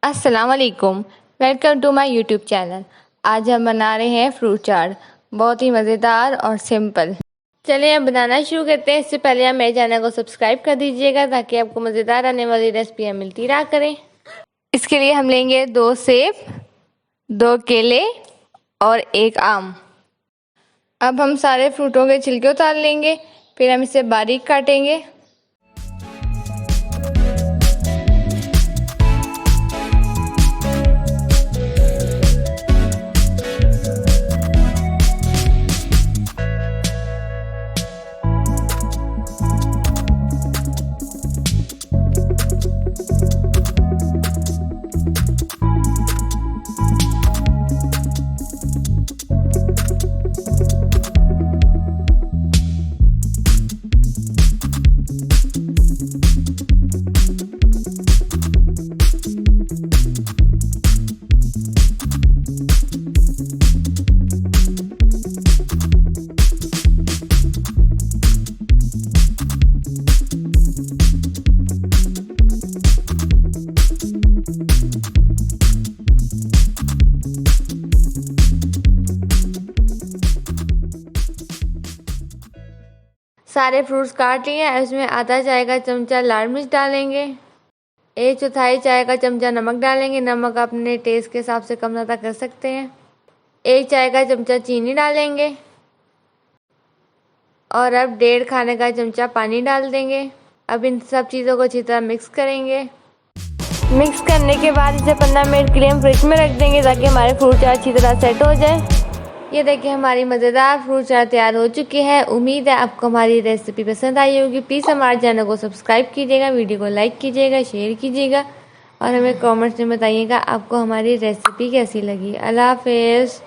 अस्सलाम वालेकुम, welcome to my YouTube channel. आज हम बना रहे हैं फ्रूट चाट, बहुत ही मज़ेदार और सिंपल। चलिए हम बनाना शुरू करते हैं। इससे पहले आप मेरे चैनल को सब्सक्राइब कर दीजिएगा ताकि आपको मज़ेदार आने वाली रेसिपियाँ मिलती रहा करें। इसके लिए हम लेंगे 2 सेब, 2 केले और 1 आम। अब हम सारे फ्रूटों के छिलके उतार लेंगे, फिर हम इसे बारीक काटेंगे। सारे फ्रूट्स काट लिए हैं। इसमें आधा चाय का चमचा लाल मिर्च डालेंगे, 1/4 चाय का चमचा नमक डालेंगे। नमक अपने टेस्ट के हिसाब से कम ज़्यादा कर सकते हैं। 1 चाय का चमचा चीनी डालेंगे और अब 1.5 खाने का चमचा पानी डाल देंगे। अब इन सब चीज़ों को अच्छी तरह मिक्स करेंगे। मिक्स करने के बाद इसे 15 मिनट के लिए हम फ्रिज में रख देंगे ताकि हमारे फ्रूट चाट अच्छी तरह सेट हो जाए। ये देखिए हमारी मज़ेदार फ्रूट चाट तैयार हो चुकी है। उम्मीद है आपको हमारी रेसिपी पसंद आई होगी। प्लीज़ हमारे चैनल को सब्सक्राइब कीजिएगा, वीडियो को लाइक कीजिएगा, शेयर कीजिएगा और हमें कमेंट्स में बताइएगा आपको हमारी रेसिपी कैसी लगी। अल्लाह हाफ़िज़।